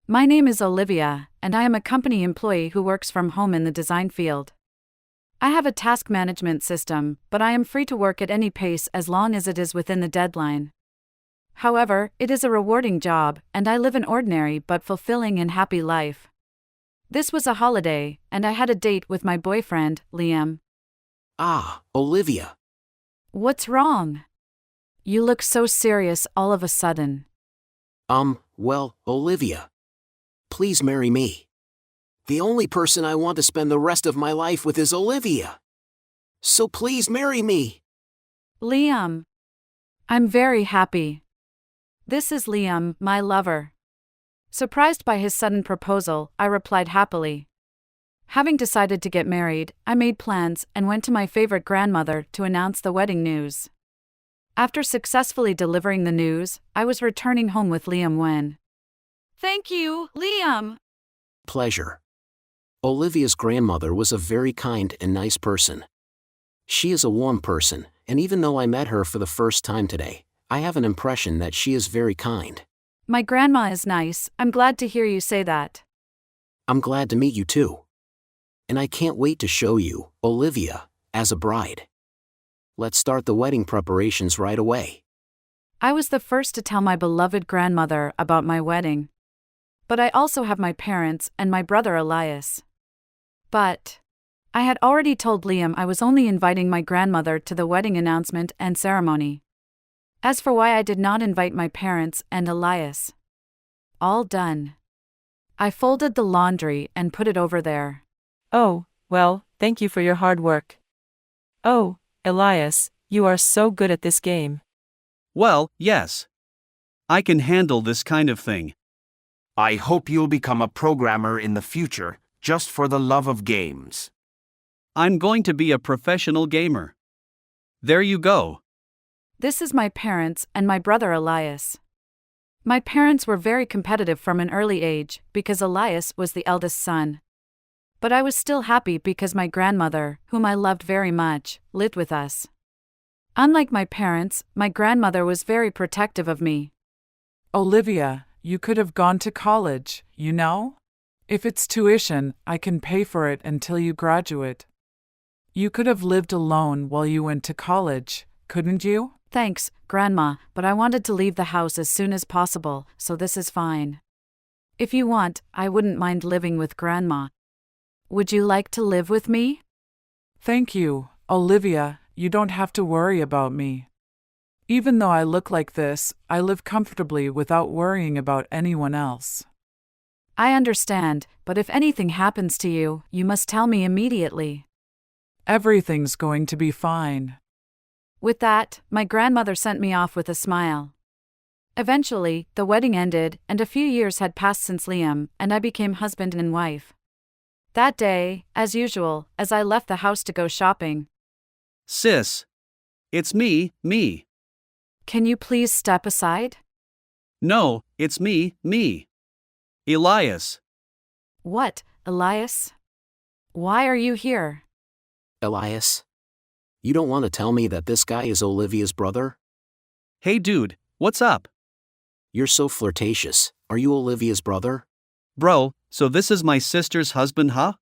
My name is Olivia, and I am a company employee who works from home in the design field. I have a task management system, but I am free to work at any pace as long as it is within the deadline. However, it is a rewarding job, and I live an ordinary but fulfilling and happy life. This was a holiday, and I had a date with my boyfriend, Liam. Ah, Olivia. What's wrong? You look so serious all of a sudden. Well, Olivia. Please marry me. The only person I want to spend the rest of my life with is Olivia. So please marry me. Liam. I'm very happy. This is Liam, my lover. Surprised by his sudden proposal, I replied happily. Having decided to get married, I made plans and went to my favorite grandmother to announce the wedding news. After successfully delivering the news, I was returning home with Liam when... Thank you, Liam. Pleasure. Olivia's grandmother was a very kind and nice person. She is a warm person, and even though I met her for the first time today, I have an impression that she is very kind. My grandma is nice. I'm glad to hear you say that. I'm glad to meet you too. And I can't wait to show you, Olivia, as a bride. Let's start the wedding preparations right away. I was the first to tell my beloved grandmother about my wedding. But I also have my parents and my brother Elias. But I had already told Liam I was only inviting my grandmother to the wedding announcement and ceremony. As for why I did not invite my parents and Elias. All done. I folded the laundry and put it over there. Oh, well, thank you for your hard work. Oh, Elias, you are so good at this game. Well, yes. I can handle this kind of thing. I hope you'll become a programmer in the future, just for the love of games. I'm going to be a professional gamer. There you go. This is my parents and my brother Elias. My parents were very competitive from an early age because Elias was the eldest son. But I was still happy because my grandmother, whom I loved very much, lived with us. Unlike my parents, my grandmother was very protective of me. Olivia, you could have gone to college, you know? If it's tuition, I can pay for it until you graduate. You could have lived alone while you went to college, couldn't you? Thanks, Grandma, but I wanted to leave the house as soon as possible, so this is fine. If you want, I wouldn't mind living with Grandma. Would you like to live with me? Thank you, Olivia, you don't have to worry about me. Even though I look like this, I live comfortably without worrying about anyone else. I understand, but if anything happens to you, you must tell me immediately. Everything's going to be fine. With that, my grandmother sent me off with a smile. Eventually, the wedding ended, and a few years had passed since Liam and I became husband and wife. That day, as usual, as I left the house to go shopping. Sis. It's me. Can you please step aside? No, it's me. Elias. What, Elias? Why are you here? Elias? You don't want to tell me that this guy is Olivia's brother? Hey dude, what's up? You're so flirtatious. Are you Olivia's brother? Bro, so this is my sister's husband, huh?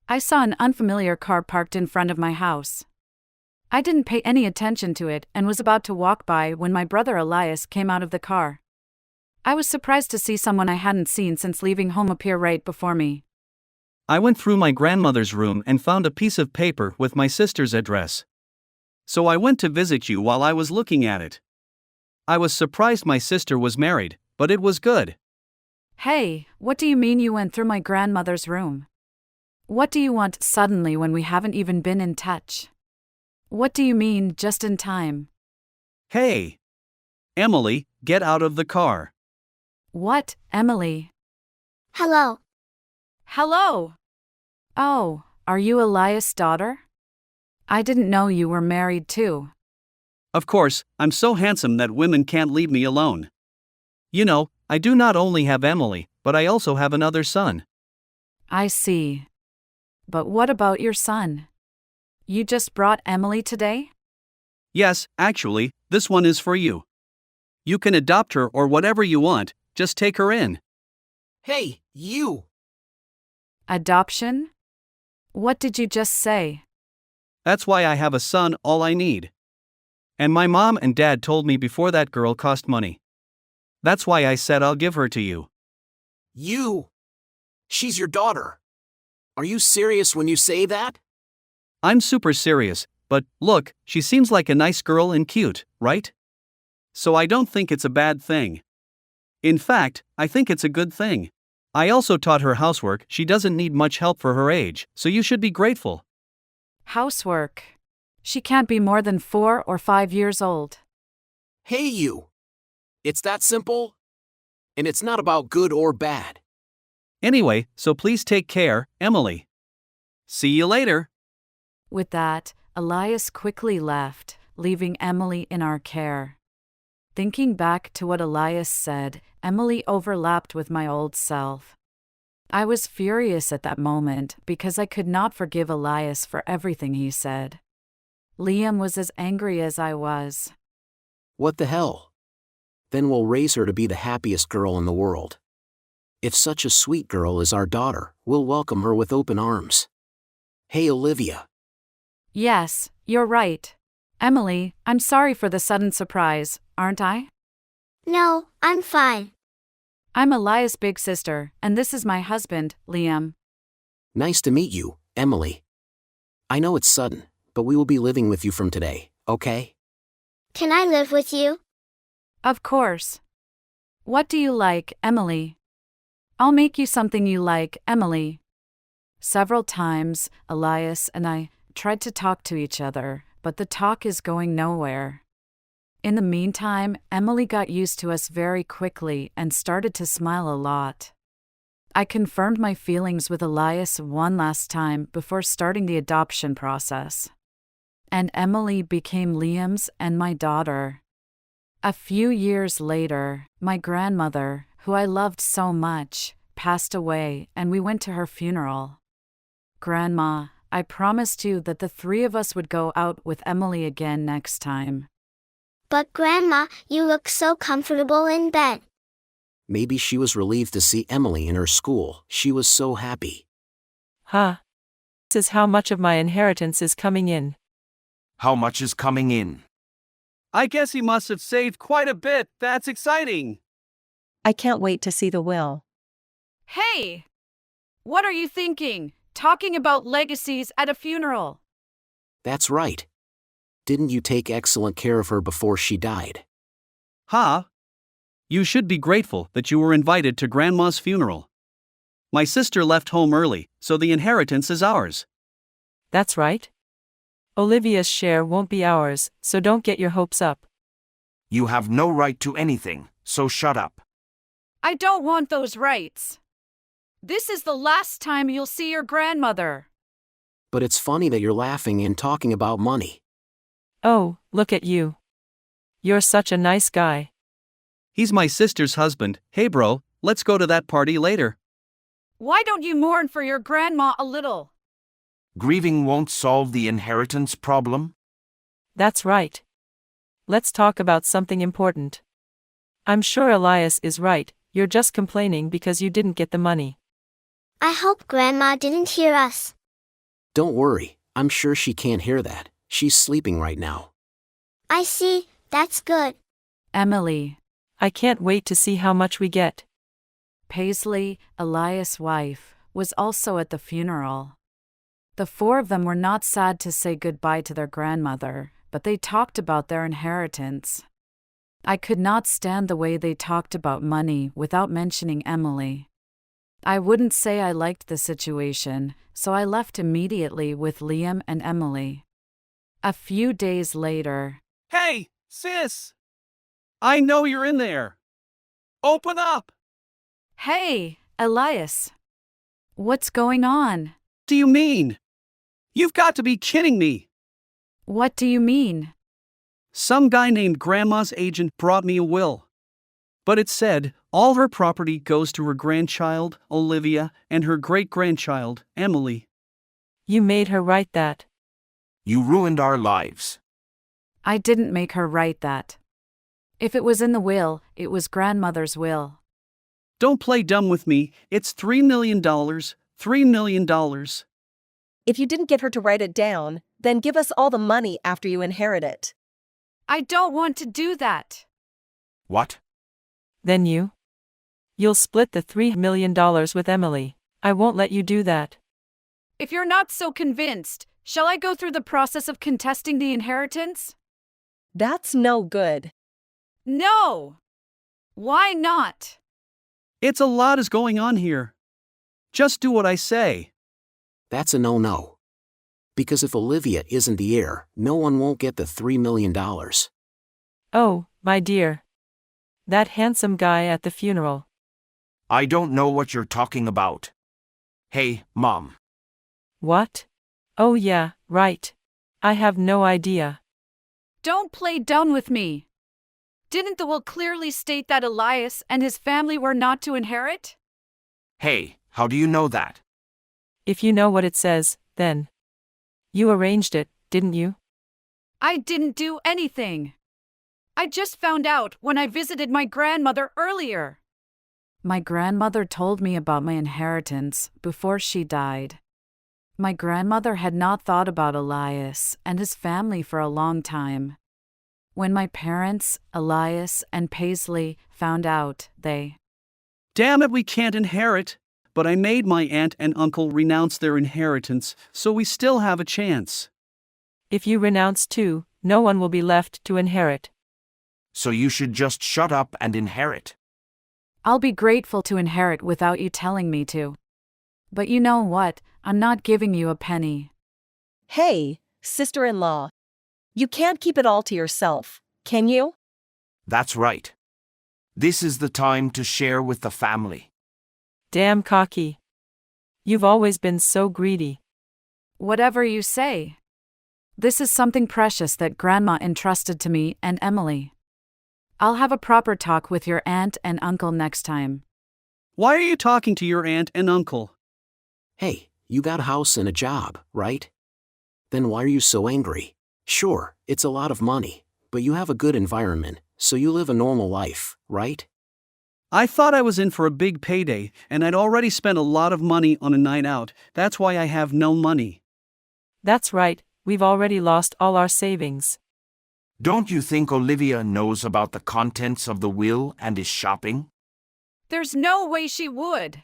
I saw an unfamiliar car parked in front of my house. I didn't pay any attention to it and was about to walk by when my brother Elias came out of the car. I was surprised to see someone I hadn't seen since leaving home appear right before me. I went through my grandmother's room and found a piece of paper with my sister's address. So I went to visit you while I was looking at it. I was surprised my sister was married, but it was good. Hey, what do you mean you went through my grandmother's room? What do you want suddenly when we haven't even been in touch? What do you mean just in time? Hey! Emily, get out of the car. What, Emily? Hello. Hello! Oh, are you Elias' daughter? I didn't know you were married too. Of course, I'm so handsome that women can't leave me alone. You know, I do not only have Emily, but I also have another son. I see. But what about your son? You just brought Emily today? Yes, actually, this one is for you. You can adopt her or whatever you want, just take her in. Hey, you! Adoption? What did you just say? That's why I have a son, all I need. And my mom and dad told me before that girl cost money. That's why I said I'll give her to you. You! She's your daughter. Are you serious when you say that? I'm super serious, but look, she seems like a nice girl and cute, right? So I don't think it's a bad thing. In fact, I think it's a good thing. I also taught her housework. She doesn't need much help for her age, so you should be grateful. Housework. She can't be more than 4 or 5 years old. Hey, you! It's that simple? And it's not about good or bad. Anyway, so please take care, Emily. See you later. With that, Elias quickly left, leaving Emily in our care. Thinking back to what Elias said, Emily overlapped with my old self. I was furious at that moment because I could not forgive Elias for everything he said. Liam was as angry as I was. What the hell? Then we'll raise her to be the happiest girl in the world. If such a sweet girl is our daughter, we'll welcome her with open arms. Hey, Olivia. Yes, you're right. Emily, I'm sorry for the sudden surprise, aren't I? No, I'm fine. I'm Elias' big sister, and this is my husband, Liam. Nice to meet you, Emily. I know it's sudden, but we will be living with you from today, okay? Can I live with you? Of course. What do you like, Emily? I'll make you something you like, Emily. Several times, Elias and I tried to talk to each other, but the talk is going nowhere. In the meantime, Emily got used to us very quickly and started to smile a lot. I confirmed my feelings with Elias one last time before starting the adoption process. And Emily became Liam's and my daughter. A few years later, my grandmother, who I loved so much, passed away and we went to her funeral. Grandma, I promised you that the 3 of us would go out with Emily again next time. But Grandma, you look so comfortable in bed. Maybe she was relieved to see Emily in her school. She was so happy. Huh. This is how much of my inheritance is coming in. How much is coming in? I guess he must have saved quite a bit. That's exciting. I can't wait to see the will. Hey! What are you thinking? Talking about legacies at a funeral? That's right. Didn't you take excellent care of her before she died? Ha! You should be grateful that you were invited to Grandma's funeral. My sister left home early, so the inheritance is ours. That's right. Olivia's share won't be ours, so don't get your hopes up. You have no right to anything, so shut up. I don't want those rights. This is the last time you'll see your grandmother. But it's funny that you're laughing and talking about money. Oh, look at you. You're such a nice guy. He's my sister's husband. Hey bro, let's go to that party later. Why don't you mourn for your grandma a little? Grieving won't solve the inheritance problem. That's right. Let's talk about something important. I'm sure Elias is right, you're just complaining because you didn't get the money. I hope Grandma didn't hear us. Don't worry, I'm sure she can't hear that. She's sleeping right now. I see, that's good. Emily. I can't wait to see how much we get. Paisley, Elias' wife, was also at the funeral. The 4 of them were not sad to say goodbye to their grandmother, but they talked about their inheritance. I could not stand the way they talked about money without mentioning Emily. I wouldn't say I liked the situation, so I left immediately with Liam and Emily. A few days later. Hey, sis! I know you're in there. Open up! Hey, Elias. What's going on? Do you mean? You've got to be kidding me. What do you mean? Some guy named Grandma's agent brought me a will. But it said, all her property goes to her grandchild, Olivia, and her great-grandchild, Emily. You made her write that. You ruined our lives. I didn't make her write that. If it was in the will, it was grandmother's will. Don't play dumb with me, it's $3 million, $3 million. If you didn't get her to write it down, then give us all the money after you inherit it. I don't want to do that. What? Then you'll split the $3 million with Emily. I won't let you do that. If you're not so convinced, shall I go through the process of contesting the inheritance? That's no good. No! Why not? It's a lot is going on here. Just do what I say. That's a no-no. Because if Olivia isn't the heir, no one won't get the $3 million. Oh, my dear. That handsome guy at the funeral. I don't know what you're talking about. Hey, Mom. What? Oh yeah, right. I have no idea. Don't play dumb with me. Didn't the will clearly state that Elias and his family were not to inherit? Hey, how do you know that? If you know what it says, then. You arranged it, didn't you? I didn't do anything. I just found out when I visited my grandmother earlier. My grandmother told me about my inheritance before she died. My grandmother had not thought about Elias and his family for a long time. When my parents, Elias and Paisley, found out, they... Damn it, we can't inherit. But I made my aunt and uncle renounce their inheritance, so we still have a chance. If you renounce too, no one will be left to inherit. So you should just shut up and inherit. I'll be grateful to inherit without you telling me to. But you know what? I'm not giving you a penny. Hey, sister-in-law. You can't keep it all to yourself, can you? That's right. This is the time to share with the family. Damn cocky. You've always been so greedy. Whatever you say. This is something precious that Grandma entrusted to me and Emily. I'll have a proper talk with your aunt and uncle next time. Why are you talking to your aunt and uncle? Hey, you got a house and a job, right? Then why are you so angry? Sure, it's a lot of money, but you have a good environment, so you live a normal life, right? I thought I was in for a big payday, and I'd already spent a lot of money on a night out. That's why I have no money. That's right, we've already lost all our savings. Don't you think Olivia knows about the contents of the will and is shopping? There's no way she would.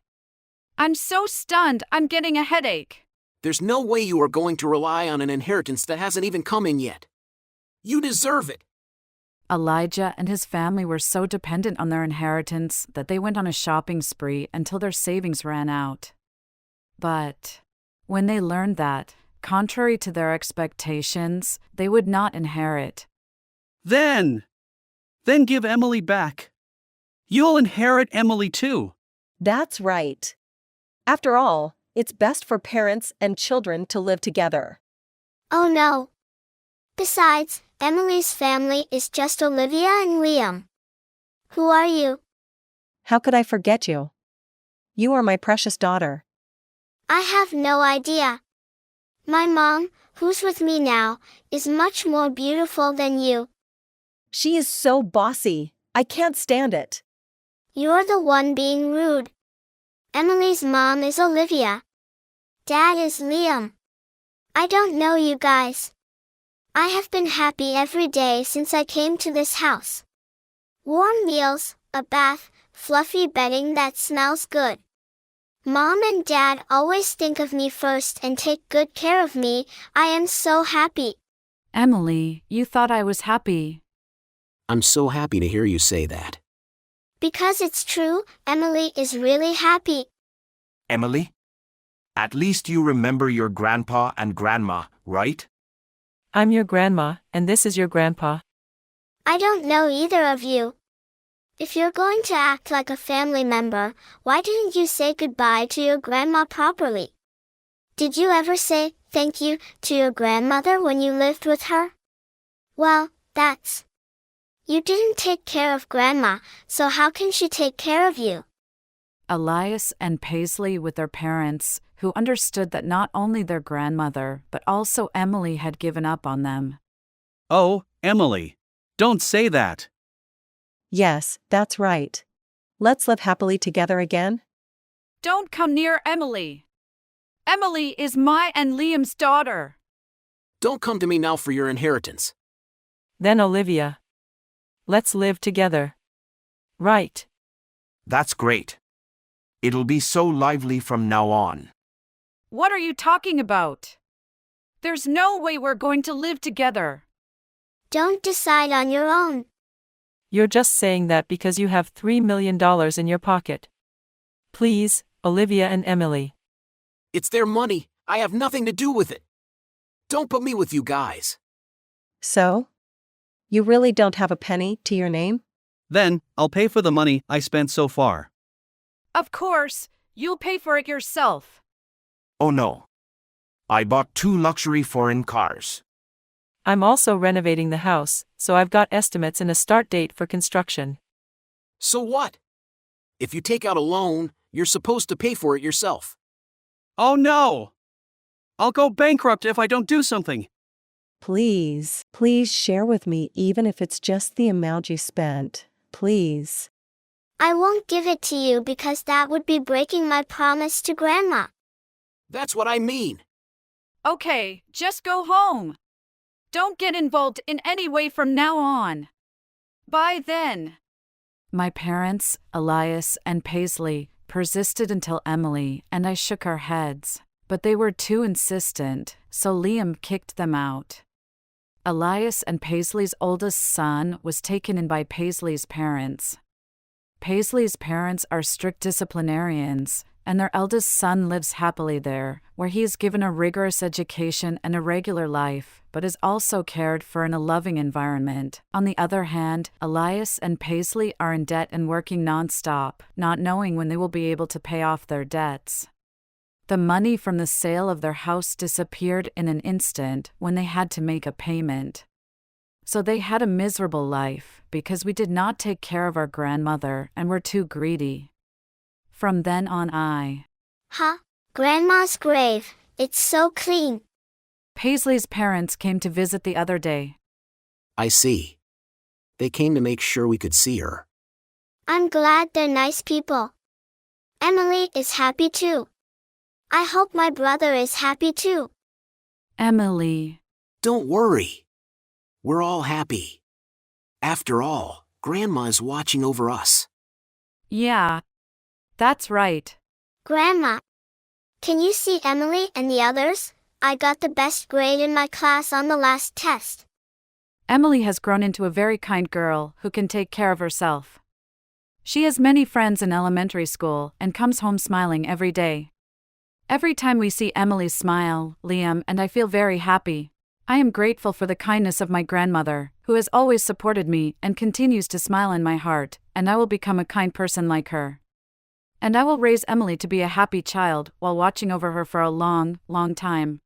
I'm so stunned I'm getting a headache. There's no way you are going to rely on an inheritance that hasn't even come in yet. You deserve it. Elijah and his family were so dependent on their inheritance that they went on a shopping spree until their savings ran out. But when they learned that, contrary to their expectations, they would not inherit. Then give Emily back. You'll inherit Emily too. That's right. After all, it's best for parents and children to live together. Oh no. Besides, Emily's family is just Olivia and Liam. Who are you? How could I forget you? You are my precious daughter. I have no idea. My mom, who's with me now, is much more beautiful than you. She is so bossy. I can't stand it. You're the one being rude. Emily's mom is Olivia. Dad is Liam. I don't know you guys. I have been happy every day since I came to this house. Warm meals, a bath, fluffy bedding that smells good. Mom and Dad always think of me first and take good care of me. I am so happy. Emily, you thought I was happy. I'm so happy to hear you say that. Because it's true, Emily is really happy. Emily? At least you remember your grandpa and grandma, right? I'm your grandma, and this is your grandpa. I don't know either of you. If you're going to act like a family member, why didn't you say goodbye to your grandma properly? Did you ever say thank you to your grandmother when you lived with her? Well, that's... You didn't take care of Grandma, so how can she take care of you? Elias and Paisley with their parents, who understood that not only their grandmother, but also Emily had given up on them. Oh, Emily. Don't say that. Yes, that's right. Let's live happily together again? Don't come near Emily. Emily is my and Liam's daughter. Don't come to me now for your inheritance. Then Olivia. Let's live together. Right. That's great. It'll be so lively from now on. What are you talking about? There's no way we're going to live together. Don't decide on your own. You're just saying that because you have $3 million in your pocket. Please, Olivia and Emily. It's their money. I have nothing to do with it. Don't put me with you guys. So? You really don't have a penny to your name? Then, I'll pay for the money I spent so far. Of course, you'll pay for it yourself. Oh no. I bought 2 luxury foreign cars. I'm also renovating the house, so I've got estimates and a start date for construction. So what? If you take out a loan, you're supposed to pay for it yourself. Oh no! I'll go bankrupt if I don't do something. Please share with me even if it's just the amount you spent. Please. I won't give it to you because that would be breaking my promise to Grandma. That's what I mean. Okay, just go home. Don't get involved in any way from now on. Bye then. My parents, Elias and Paisley, persisted until Emily and I shook our heads, but they were too insistent, so Liam kicked them out. Elias and Paisley's oldest son was taken in by Paisley's parents. Paisley's parents are strict disciplinarians, and their eldest son lives happily there, where he is given a rigorous education and a regular life, but is also cared for in a loving environment. On the other hand, Elias and Paisley are in debt and working non-stop, not knowing when they will be able to pay off their debts. The money from the sale of their house disappeared in an instant when they had to make a payment. So they had a miserable life because we did not take care of our grandmother and were too greedy. From then on Huh? Grandma's grave. It's so clean. Paisley's parents came to visit the other day. I see. They came to make sure we could see her. I'm glad they're nice people. Emily is happy too. I hope my brother is happy too. Emily. Don't worry. We're all happy. After all, Grandma is watching over us. Yeah. That's right. Grandma, can you see Emily and the others? I got the best grade in my class on the last test. Emily has grown into a very kind girl who can take care of herself. She has many friends in elementary school and comes home smiling every day. Every time we see Emily smile, Liam and I feel very happy. I am grateful for the kindness of my grandmother, who has always supported me and continues to smile in my heart, and I will become a kind person like her. And I will raise Emily to be a happy child while watching over her for a long, long time.